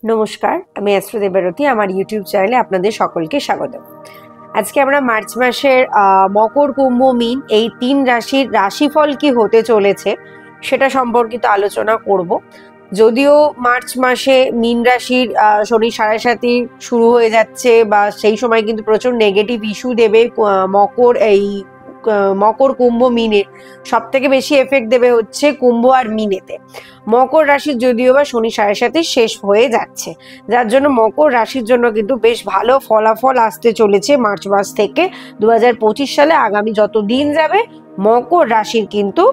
নমস্কার, আমি অ্যাস্ট্রো দেবারতী। আমার ইউটিউব চ্যানেলে আপনাদের সকলকে স্বাগত। আজকে আমরা মার্চ মাসের মকর, কুম্ভ, মীন এই 3 রাশির রাশিফল কি হতে চলেছে সেটা সম্পর্কিত আলোচনা করব। যদিও মার্চ মাসে মীন রাশির শনি সাড়ে সাতি শুরু হয়ে যাচ্ছে, বা সেই সময় কিন্তু প্রচুর নেগেটিভ ইস্যু দেবে। মকর, কুম্ভ, মিনের সব থেকে বেশি এফেক্ট দেবে হচ্ছে কুম্ভ আর মিনেতে। মকর রাশির যদিও বা শনি সাড়ে সাতি শেষ হয়ে যাচ্ছে, যার জন্য মকর রাশির জন্য কিন্তু বেশ ভালো ফলাফল আসতে চলেছে মার্চ মাস থেকে 2025 সালে। আগামী যত দিন যাবে মকর রাশির কিন্তু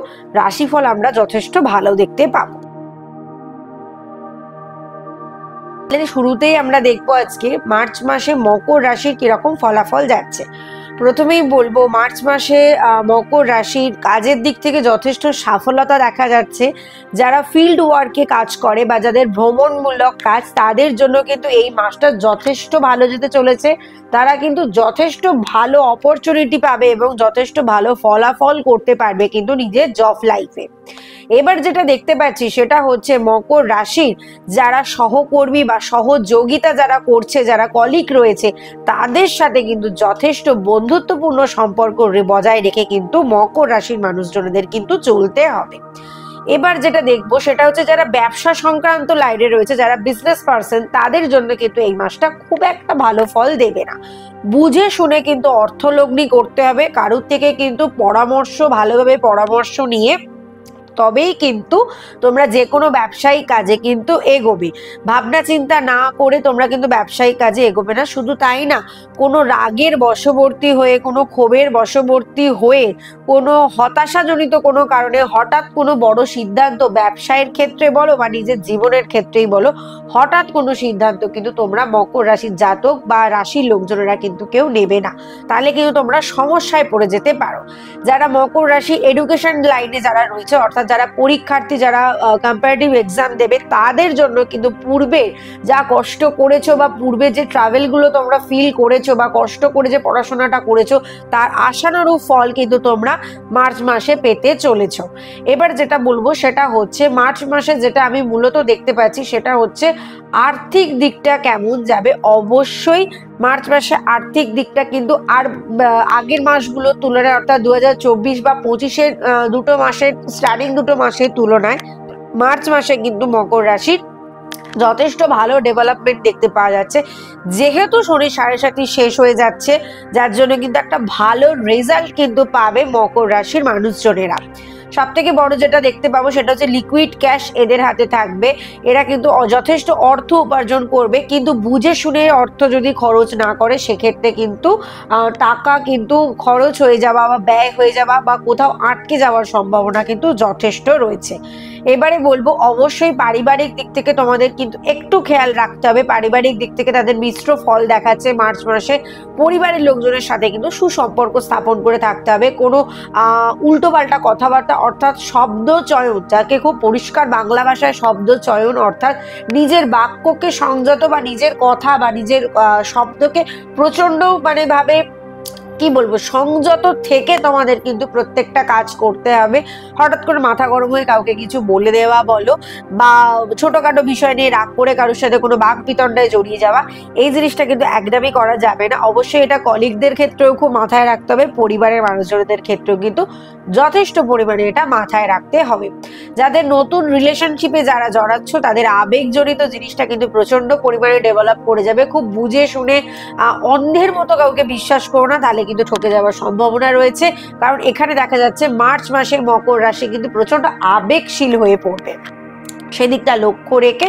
রাশিফল আমরা যথেষ্ট ভালো দেখতে পাবো। শুরুতেই আমরা দেখবো আজকে মার্চ মাসে মকর রাশির কিরকম ফলাফল যাচ্ছে। প্রথমেই বলবো, মার্চ মাসে মকর রাশির কাজের দিক থেকে যথেষ্ট সফলতা দেখা যাচ্ছে। যারা ফিল্ড ওয়ার্কে কাজ করে বা যাদের ভ্রমণমূলক কাজ, তাদের জন্য কিন্তু এই মাসটা যথেষ্ট ভালো যেতে চলেছে। তারা কিন্তু যথেষ্ট ভালো অপরচুনিটি পাবে এবং যথেষ্ট ভালো ফলাফল করতে পারবে কিন্তু নিজের জব লাইফে। এবার যেটা দেখতে পাচ্ছি সেটা হচ্ছে মকর রাশির যারা সহকর্মী বা সহযোগিতা যারা করছে, যারা কলিগ রয়েছে, তাদের সাথে কিন্তু যথেষ্ট বন্ধুত্বপূর্ণ সম্পর্ক বজায় রেখে কিন্তু মকর রাশির মানুষজনদের কিন্তু চলতে হবে। এবার যেটা দেখবো সেটা হচ্ছে যারা ব্যবসা সংক্রান্ত লাইনে রয়েছে, যারা বিজনেস পার্সন, তাদের জন্য কিন্তু এই মাসটা খুব একটা ভালো ফল দেবে না। বুঝে শুনে কিন্তু অর্থলগ্নি করতে হবে। কারোর থেকে কিন্তু ভালোভাবে পরামর্শ নিয়ে তবেই কিন্তু তোমরা যে কোনো ব্যবসায়িক কাজে কিন্তু এগোবে। ভাবনা চিন্তা না করে তোমরা কিন্তু ব্যবসায়িক কাজে এগোবে না। শুধু তাই না, কোনো রাগের বশবর্তী হয়ে, কোনো ক্ষোভের বশবর্তী হয়ে, কোনো হতাশাজনিত কোনো কারণে হঠাৎ কোনো বড় সিদ্ধান্ত, ব্যবসায়ের ক্ষেত্রে বলো বা নিজের জীবনের ক্ষেত্রেই বলো, হঠাৎ কোনো সিদ্ধান্ত কিন্তু তোমরা মকর রাশির জাতক বা রাশির লোকজনেরা কিন্তু কেউ নেবে না। তাহলে কিন্তু তোমরা সমস্যায় পড়ে যেতে পারো। যারা মকর রাশি এডুকেশন লাইনে যারা রয়েছে, অর্থাৎ যারা পরীক্ষার্থী, যারা কম্পারেটিভ এক্সাম দেবে, তাদের জন্য কিন্তু পূর্বে যা কষ্ট করেছো বা পূর্বে যে ট্রাভেলগুলো তোমরা ফিল করেছো বা কষ্ট করে যে পড়াশোনাটা করেছো, তার আশানুরূপ ফল কিন্তু তোমরা মার্চ মাসে পেতে চলেছো। এবার যেটা বলবো সেটা হচ্ছে মার্চ মাসে যেটা আমি মূলত দেখতে পাচ্ছি সেটা হচ্ছে আর্থিক দিকটা কেমন যাবে। অবশ্যই মার্চ মাসে আর্থিক দিকটা কিন্তু আর আগের মাসগুলোর তুলনায়, অর্থাৎ 2024 বা 25-এর দুটো মাসের তুলনায় মার্চ মাসে কিন্তু মকর রাশির যথেষ্ট ভালো ডেভেলপমেন্ট দেখতে পাওয়া যাচ্ছে। যেহেতু শনি সাড়ে সাতি শেষ হয়ে যাচ্ছে, যার জন্য কিন্তু একটা ভালো রেজাল্ট কিন্তু পাবে মকর রাশির মানুষজনেরা। সব থেকে বড় যেটা দেখতে পাবো সেটা হচ্ছে লিকুইড ক্যাশ এদের হাতে থাকবে। এরা কিন্তু যথেষ্ট অর্থ উপার্জন করবে, কিন্তু বুঝে শুনে অর্থ যদি খরচ না করে, সেক্ষেত্রে কিন্তু টাকা কিন্তু খরচ হয়ে যাওয়া বা ব্যয় হয়ে যাওয়া বা কোথাও আটকে যাওয়ার সম্ভাবনা কিন্তু যথেষ্ট রয়েছে। এবারে বলবো, অবশ্যই পারিবারিক দিক থেকে তোমাদের কিন্তু একটু খেয়াল রাখতে হবে। পারিবারিক দিক থেকে তাদের মিশ্র ফল দেখাচ্ছে মার্চ মাসে। পরিবারের লোকজনের সাথে কিন্তু সুসম্পর্ক স্থাপন করে থাকতে হবে। কোনো উল্টোপাল্টা কথাবার্তা, অর্থাৎ শব্দ চয়ন, যাকে খুব পরিষ্কার বাংলা ভাষায় শব্দ চয়ন, অর্থাৎ নিজের বাক্যকে সংযত বা নিজের কথা বা নিজের শব্দকে প্রচন্ড ভাবে কি বলবো, সংযত থেকে তোমাদের কিন্তু প্রত্যেকটা কাজ করতে হবে। হঠাৎ করে মাথা গরম হয়ে কাউকে কিছু বলে দেওয়া বলো, বা ছোটখাটো বিষয় নিয়ে রাগ করে কারোর সাথে কোনো বাক বিতণ্ডায় জড়িয়ে যাওয়া, এই জিনিসটা কিন্তু একদমই করা যাবে না। অবশ্যই এটা কলিগদের ক্ষেত্রেও খুব মাথায় রাখতে হবে, পরিবারের মানুষজনদের ক্ষেত্রেও কিন্তু যথেষ্ট পরিমাণে এটা মাথায় রাখতে হবে। যাদের নতুন রিলেশনশিপে যারা জড়াচ্ছ, তাদের আবেগজনিত জিনিসটা কিন্তু প্রচন্ড পরিমাণে ডেভেলপ করে যাবে। খুব বুঝে শুনে অন্ধের মতো কাউকে বিশ্বাস করো না, তাহলে কিন্তু ঠকে যাওয়ার সম্ভাবনা রয়েছে। কারণ এখানে দেখা যাচ্ছে মার্চ মাসে মকর রাশি কিন্তু প্রচন্ড আবেগশীল হয়ে পড়বে। সেদিকটা লক্ষ্য রেখে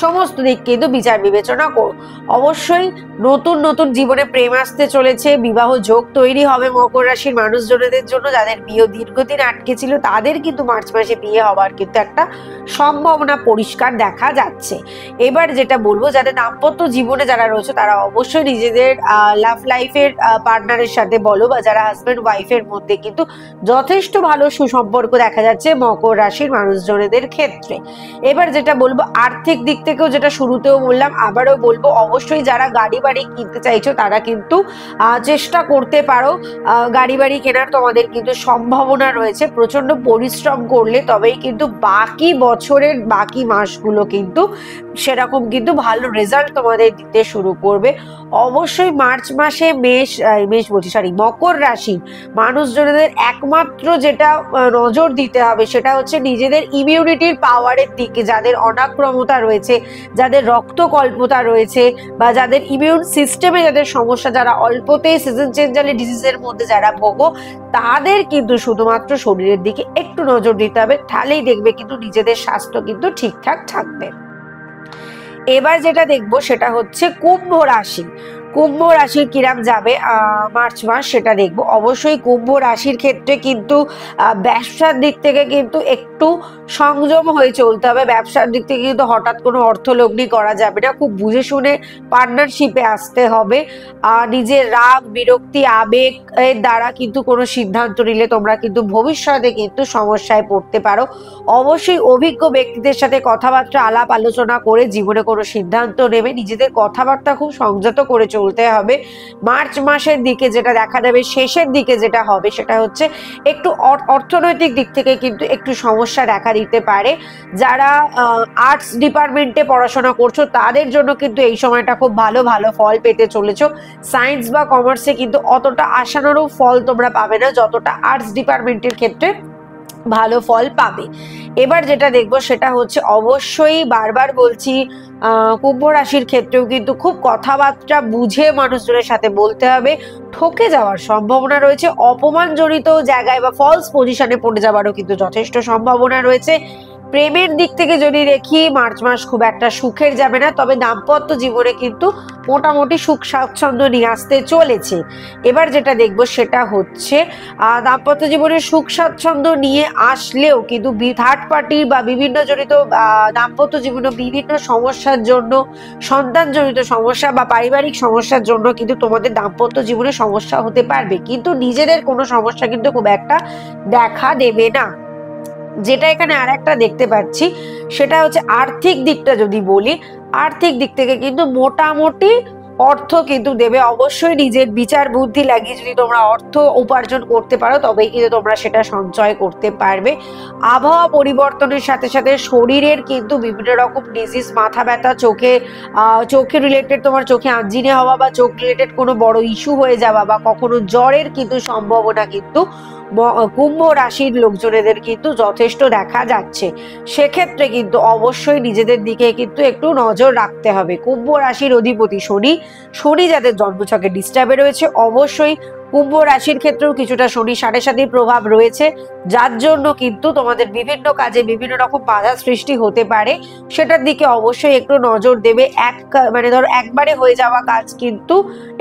সমস্ত দিক কিন্তু বিচার বিবেচনা করো। অবশ্যই নতুন নতুন জীবনে প্রেম আসতে চলেছে, বিবাহ যোগ তৈরি হবে মকর রাশির মানুষজনদের জন্য। যাদের বিয়ে দীর্ঘদিন আটকে ছিল, তাদের কিন্তু মার্চ মাসে বিয়ে হওয়ার কিন্তু একটা সম্ভাবনা পরিষ্কার দেখা যাচ্ছে। এবার যেটা বলবো, যাদের দাম্পত্য জীবনে যারা রয়েছে, তারা অবশ্যই নিজেদের লাভ লাইফের পার্টনারের সাথে বলো বা যারা হাজব্যান্ড ওয়াইফের মধ্যে কিন্তু যথেষ্ট ভালো সুসম্পর্ক দেখা যাচ্ছে মকর রাশির মানুষজনদের ক্ষেত্রে। এবার যেটা বলবো, আর্থিক দিক থেকেও যেটা শুরুতেও বললাম, আবারও বলবো, অবশ্যই যারা গাড়ি বাড়ি কিনতে চাইছো তারা কিন্তু চেষ্টা করতে পারো। গাড়ি বাড়ি কেনার তোমাদের কিন্তু সম্ভাবনা রয়েছে। প্রচন্ড পরিশ্রম করলে তবেই কিন্তু বাকি বছরের বাকি মাসগুলো কিন্তু সেরকম কিন্তু ভালো রেজাল্ট তোমাদের দিতে শুরু করবে। অবশ্যই মার্চ মাসে মেষ বলছি সরি মকর রাশি মানুষজনদের একমাত্র যেটা নজর দিতে হবে সেটা হচ্ছে নিজেদের ইমিউনিটির পাওয়ারের দিকে। যাদের অনাক্রমতা রয়েছে, যাদের রক্তকল্পতা রয়েছে, বা যাদের ইমিউন সিস্টেমে যাদের সমস্যা, যারা অল্পতেই সিজন চেঞ্জালি ডিজিজের মধ্যে যারা ভোগো, তাদের কিন্তু শুধুমাত্র শরীরের দিকে একটু নজর দিতে হবে, তাহলেই দেখবে কিন্তু নিজেদের স্বাস্থ্য কিন্তু ঠিকঠাক থাকবে। এবার যেটা দেখবো সেটা হচ্ছে কুম্ভ রাশি। কুম্ভ রাশির কিরাম যাবে মার্চ মাস সেটা দেখবো। অবশ্যই কুম্ভ রাশির ক্ষেত্রে কিন্তু ব্যবসার দিক থেকে কিন্তু একটু সংযম হয়ে চলতে হবে। ব্যবসার দিক থেকে কিন্তু হঠাৎ কোনো অর্থলগ্নি করা যাবে না, খুব বুঝে শুনে পার্টনারশিপে আসতে হবে। নিজের রাগ বিরক্তি আবেগ এর দ্বারা কিন্তু কোনো সিদ্ধান্ত নিলে তোমরা কিন্তু ভবিষ্যতে কিন্তু সমস্যায় পড়তে পারো। অবশ্যই অভিজ্ঞ ব্যক্তিদের সাথে কথাবার্তা আলাপ আলোচনা করে জীবনে কোনো সিদ্ধান্ত নেবে। নিজেদের কথাবার্তা খুব সংযত করে চলতে হবে। মার্চ মাসের দিকে যেটা দেখা যাবে, শেষের দিকে যেটা হবে সেটা হচ্ছে একটু অর্থনৈতিক দিক থেকে কিন্তু একটু সমস্যা দেখা দিতে পারে। যারা আর্টস ডিপার্টমেন্টে পড়াশোনা করছো তাদের জন্য কিন্তু এই সময়টা খুব ভালো ভালো ফল পেতে চলেছো। সায়েন্স বা কমার্সে কিন্তু অতটা আশানুরূপ ফল তোমরা পাবে না যতটা আর্টস ডিপার্টমেন্টের ক্ষেত্রে ভালো ফল পাবে। এবার যেটা দেখবো সেটা হচ্ছে অবশ্যই বারবার বলছি কুম্ভ রাশির ক্ষেত্রেও কিন্তু খুব কথাবার্তা বুঝে মানুষজনের সাথে বলতে হবে। ঠকে যাওয়ার সম্ভাবনা রয়েছে, অপমানজনিত জায়গায় বা ফলস পজিশনে পড়ে যাওয়ারও কিন্তু যথেষ্ট সম্ভাবনা রয়েছে। প্রেমের দিক থেকে যদি দেখি মার্চ মাস খুব একটা সুখের যাবে না, তবে দাম্পত্য জীবনে কিন্তু মোটামুটি সুখ স্বাচ্ছন্দ্য নিয়ে আসতে চলেছে। এবার যেটা দেখবো সেটা হচ্ছে দাম্পত্য জীবনে সুখ স্বাচ্ছন্দ্য নিয়ে আসলেও কিন্তু থার্ড পার্টি বা বিভিন্ন জনিত দাম্পত্য জীবনে বিভিন্ন সমস্যার জন্য, সন্তানজনিত সমস্যা বা পারিবারিক সমস্যার জন্য কিন্তু তোমাদের দাম্পত্য জীবনে সমস্যা হতে পারবে, কিন্তু নিজেদের কোনো সমস্যা কিন্তু খুব একটা দেখা দেবে না। যেটা এখানে আর একটা দেখতে পাচ্ছি সেটা হচ্ছে আর্থিক দিকটা যদি বলি, আর্থিক দিক থেকে কিন্তু মোটামুটি অর্থ কিন্তু দেবে। অবশ্যই নিজের বিচার বুদ্ধি লাগিয়ে যদি তোমরা অর্থ উপার্জন করতে পারো তবেই কিন্তু তোমরা সেটা সঞ্চয় করতে পারবে। আবহাওয়া পরিবর্তনের সাথে সাথে শরীরের কিন্তু বিভিন্ন রকম ডিজিজ, মাথা ব্যথা, চোখে রিলেটেড তোমার চোখে আঞ্জিনে হওয়া বা চোখ রিলেটেড কোনো বড় ইস্যু হয়ে যাওয়া বা কখনো জ্বরের কিন্তু সম্ভাবনা কিন্তু কুম্ভ রাশির লোকজনেদের কিন্তু যথেষ্ট দেখা যাচ্ছে। সেক্ষেত্রে কিন্তু অবশ্যই নিজেদের দিকে কিন্তু একটু নজর রাখতে হবে। কুম্ভ রাশির অধিপতি শনি, শনি যাদের জন্মছকে ডিস্টার্বে রয়েছে, অবশ্যই কুম্ভ রাশির ক্ষেত্রেও কিছুটা শনি 7.5 প্রভাব রয়েছে, যার জন্য কিন্তু তোমাদের বিভিন্ন কাজে বিভিন্ন রকম বাধা সৃষ্টি হতে পারে। সেটার দিকে অবশ্যই একটু নজর দেবে। মানে ধরো একবারে হয়ে যাওয়া কাজ কিন্তু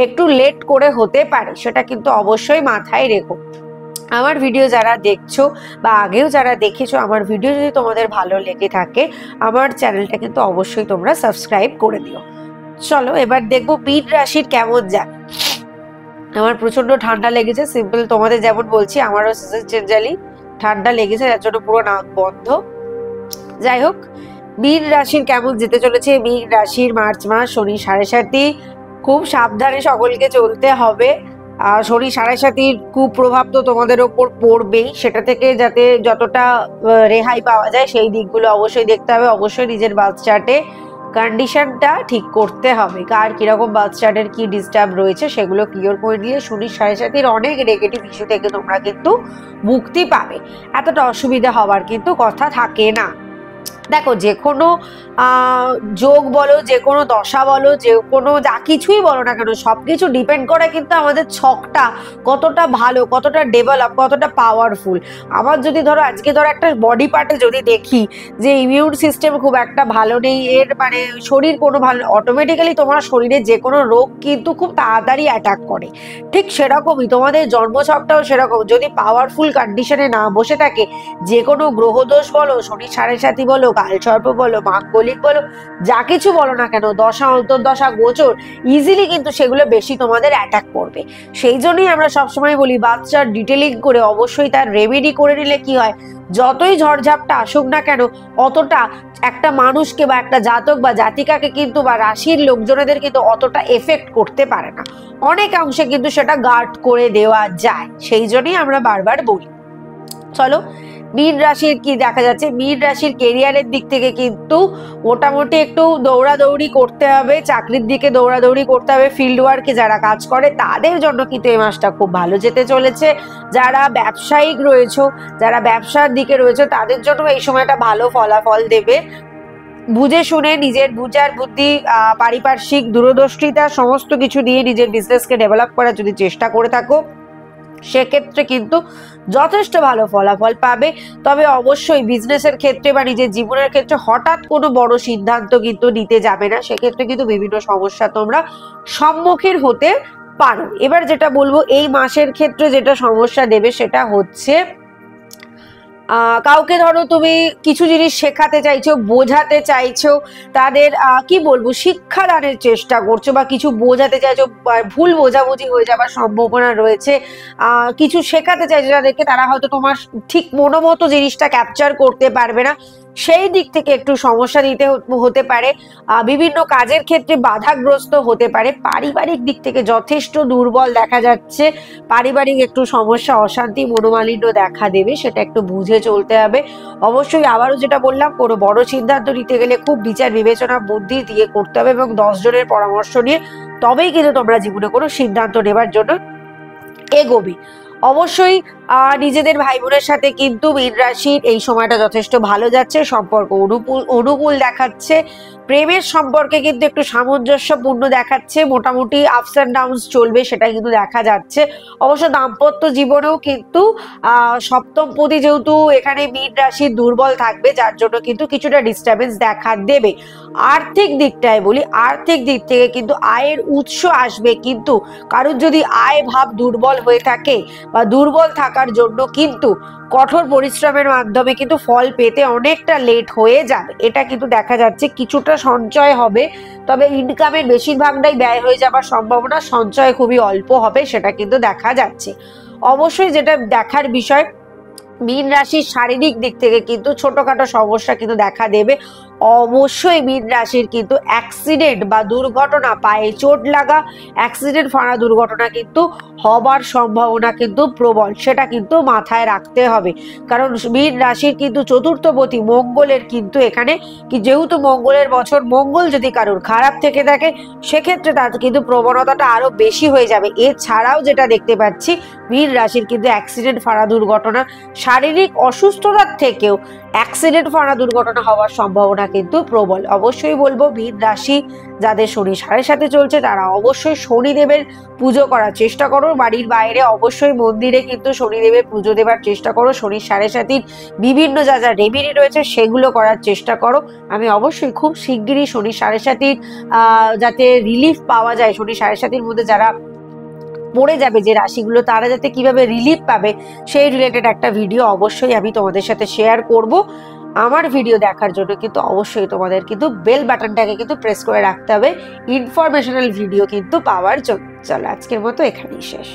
একটু লেট করে হতে পারে, সেটা কিন্তু অবশ্যই মাথায় রেখো। আমার ভিডিও যারা দেখছো বা আগেও যারা দেখেছো, আমার ভিডিও যদি তোমাদের ভালো লেগে থাকে আমার চ্যানেলটা কিন্তু অবশ্যই তোমরা সাবস্ক্রাইব করে দিও। চলো এবার দেখবো মীন রাশির কেমন যায়। আমার প্রচন্ড ঠান্ডা লেগেছে, সিম্পল তোমাদের যেমন বলছি আমারও সিজন চেঞ্জালি ঠান্ডা লেগেছে, যার জন্য পুরো নাক বন্ধ। যাই হোক, মীন রাশির কেমন যেতে চলেছে। মীন রাশির মার্চ মাস শনি 7.5, খুব সাবধানে সকলকে চলতে হবে। আর শনি 7.5 কুপ্রভাব তো তোমাদের ওপর পড়বেই, সেটা থেকে যাতে যতটা রেহাই পাওয়া যায় সেই দিকগুলো অবশ্যই দেখতে হবে। অবশ্যই নিজের বার্থ চার্টে কন্ডিশনটা ঠিক করতে হবে, কার কিরকম বার্থ চার্টের কি ডিস্টার্ব রয়েছে সেগুলো ক্লিয়ার করে দিলে শনি 7.5 অনেক নেগেটিভ ইস্যু থেকে তোমরা কিন্তু মুক্তি পাবে। এতটা অসুবিধা হওয়ার কিন্তু কথা থাকে না। দেখো, যে কোনো যোগ বলো, যে কোনো দশা বলো, যে কোনো যা কিছুই বলো না কেন, সবকিছু ডিপেন্ড করে কিন্তু আমাদের ছকটা কতটা ভালো, কতটা ডেভেলপ, কতটা পাওয়ারফুল। আমার যদি ধরো আজকে ধরো একটা বডি পার্টে যদি দেখি যে ইমিউন সিস্টেম খুব একটা ভালো নেই, এর মানে শরীর কোনো ভালো, অটোমেটিক্যালি তোমার শরীরে যে কোনো রোগ কিন্তু খুব তাড়াতাড়ি অ্যাটাক করে। ঠিক সেরকমই তোমাদের জন্মছকটাও সেরকম, যদি পাওয়ারফুল কন্ডিশনে না বসে থাকে, যে কোনো গ্রহদোষ বলো, শনি 7.5 বলো, কালসর্প বলো, মাঙ্গলিক বলো, যা কিছু বলো না কেন, দশা অন্তর্দশা গোচর, ইজিলি কিন্তু সেগুলো বেশি তোমাদের অ্যাটাক করবে। সেই জন্যই আমরা সবসময় বলি বাচ্চার ডিটেলিং করে অবশ্যই তার রেমেডি করে নিলে কি হয়, যতই ঝড়ঝাপটা আসুক না কেন অতটা একটা মানুষকে বা একটা জাতক বা জাতিকাকে কিন্তু বা রাশির লোকজনেদের কিন্তু অতটা এফেক্ট করতে পারে না, অনেক অংশে কিন্তু সেটা গার্ড করে দেওয়া যায়। সেই জন্যই আমরা বারবার বলি। চলো মীন রাশির কি দেখা যাচ্ছে, মীন রাশির কেরিয়ারের দিক থেকে কিন্তু মোটামুটি একটু দৌড়াদৌড়ি করতে হবে, চাকরির দিকে দৌড়াদৌড়ি করতে হবে। ফিল্ড ওয়ার্কে যারা কাজ করে তাদের জন্য কিন্তু এই মাসটা খুব ভালো যেতে চলেছে। যারা ব্যবসায়িক রয়েছে, যারা ব্যবসার দিকে রয়েছে তাদের জন্য এই সময়টা ভালো ফলাফল দেবে। বুঝে শুনে নিজের বুঝার বুদ্ধি, পারিপার্শ্বিক দূরদর্শিতা সমস্ত কিছু দিয়ে নিজের বিজনেসকে ডেভেলপ করার যদি চেষ্টা করে থাকো সেক্ষেত্রে কিন্তু যথেষ্ট ভালো ফলাফল পাবে। তবে অবশ্যই বিজনেসের ক্ষেত্রে বা নিজের জীবনের ক্ষেত্রে হঠাৎ কোনো বড় সিদ্ধান্ত কিন্তু নিতে যাবে না, সেক্ষেত্রে কিন্তু বিভিন্ন সমস্যা তোমরা সম্মুখীন হতে পারো। এবার যেটা বলবো এই মাসের ক্ষেত্রে যেটা সমস্যা দেবে সেটা হচ্ছে কাউকে ধরো তুমি কিছু জিনিস শেখাতে চাইছো, বোঝাতে চাইছো, তাদের কি বলবো শিক্ষাদানের চেষ্টা করছো বা কিছু বোঝাতে চাইছো, ভুল বোঝাবুঝি হয়ে যাবার সম্ভাবনা রয়েছে। কিছু শেখাতে চাইছো যাদেরকে, তারা হয়তো তোমার ঠিক মনোমতো জিনিসটা ক্যাপচার করতে পারবে না, সেই দিক থেকে একটু সমস্যা হতে পারে। বিভিন্ন কাজের ক্ষেত্রে বাধাগ্রস্ত হতে পারে। পারিবারিক দিক থেকে যথেষ্ট দুর্বল দেখা যাচ্ছে, পারিবারিক একটু সমস্যা, অশান্তি, মনোমালিন্য দেখা দেবে, সেটা একটু বুঝে চলতে হবে। অবশ্যই আবারও যেটা বললাম, কোনো বড় সিদ্ধান্ত নিতে গেলে খুব বিচার বিবেচনা বুদ্ধি দিয়ে করতে হবে এবং 10 জনের পরামর্শ নিয়ে তবেই কিন্তু তোমরা জীবনে কোনো সিদ্ধান্ত নেবার জন্য এগোবে। অবশ্যই নিজেদের ভাই বোনের সাথে কিন্তু মীন রাশির এই সময়টা যথেষ্ট ভালো যাচ্ছে, সম্পর্ক অনুকূল দেখাচ্ছে। প্রেমের সম্পর্কে কিন্তু একটু সামঞ্জস্যপূর্ণ দেখাচ্ছে, মোটামুটি আপস অ্যান্ড ডাউনস চলবে সেটা কিন্তু দেখা যাচ্ছে। অবশ্য দাম্পত্য জীবনেও কিন্তু সপ্তমপতি যেহেতু এখানে মীন রাশির দুর্বল থাকবে, যার জন্য কিন্তু কিছুটা ডিস্টারবেন্স দেখা দেবে। আর্থিক দিকটায় বলি, আর্থিক দিক থেকে কিন্তু আয়ের উৎস আসবে, কিন্তু কারোর যদি আয় ভাব দুর্বল হয়ে থাকে বা দুর্বল থাকার জন্য কিন্তু কঠোর পরিশ্রমের মাধ্যমে কিন্তু ফল পেতে অনেকটা লেট হয়ে যাবে, এটা কিন্তু দেখা যাচ্ছে। কিছুটা সঞ্চয় হবে, তবে ইনকামের বেশিরভাগটাই ব্যয় হয়ে যাবার সম্ভাবনা, সঞ্চয় খুবই অল্প হবে, সেটা কিন্তু দেখা যাচ্ছে। অবশ্যই যেটা দেখার বিষয়, মীন রাশির শারীরিক দিক থেকে কিন্তু ছোটখাটো সমস্যা কিন্তু দেখা দেবে। অবশ্যই মীন রাশির কিন্তু অ্যাক্সিডেন্ট বা দুর্ঘটনা, পায়ে চোট লাগা, অ্যাক্সিডেন্ট ফানা দুর্ঘটনা কিন্তু হবার সম্ভাবনা কিন্তু প্রবল, সেটা কিন্তু মাথায় রাখতে হবে। কারণ মীন রাশির কিন্তু চতুর্থপতি মঙ্গলের কিন্তু এখানে যেহেতু মঙ্গলের বছর, মঙ্গল যদি কারোর খারাপ থেকে থাকে সেক্ষেত্রে তার কিন্তু প্রবণতাটা আরো বেশি হয়ে যাবে। এছাড়াও যেটা দেখতে পাচ্ছি, মীন রাশির কিন্তু অ্যাক্সিডেন্ট ফানা দুর্ঘটনা, শারীরিক অসুস্থতার থেকেও অ্যাক্সিডেন্ট ফানা দুর্ঘটনা হওয়ার সম্ভাবনা কিন্তু প্রবল। অবশ্যই বলবো মীন রাশি যাদের শনি 7.5 চলছে তারা অবশ্যই শনিদেবের পুজো করার চেষ্টা করো। বাড়ির বাইরে অবশ্যই মন্দিরে কিন্তু শনিদেবের পুজো দেবার চেষ্টা করো। শনি 7.5 বিভিন্ন যা যা রেমেডি রয়েছে সেগুলো করার চেষ্টা করো। আমি অবশ্যই খুব শিগগিরই শনি 7.5 যাতে রিলিফ পাওয়া যায়, শনি 7.5 মধ্যে যারা পড়ে যাবে যে রাশিগুলো, তারা যাতে কিভাবে রিলিফ পাবে সেই রিলেটেড একটা ভিডিও অবশ্যই আমি তোমাদের সাথে শেয়ার করব। আমার ভিডিও দেখার জন্য কিন্তু অবশ্যই তোমাদের কিন্তু বেল বাটনটাকে কিন্তু প্রেস করে রাখতে হবে ইনফরমেশনাল ভিডিও কিন্তু পাওয়ার জন্য। চলো আজকের মতো এখানেই শেষ।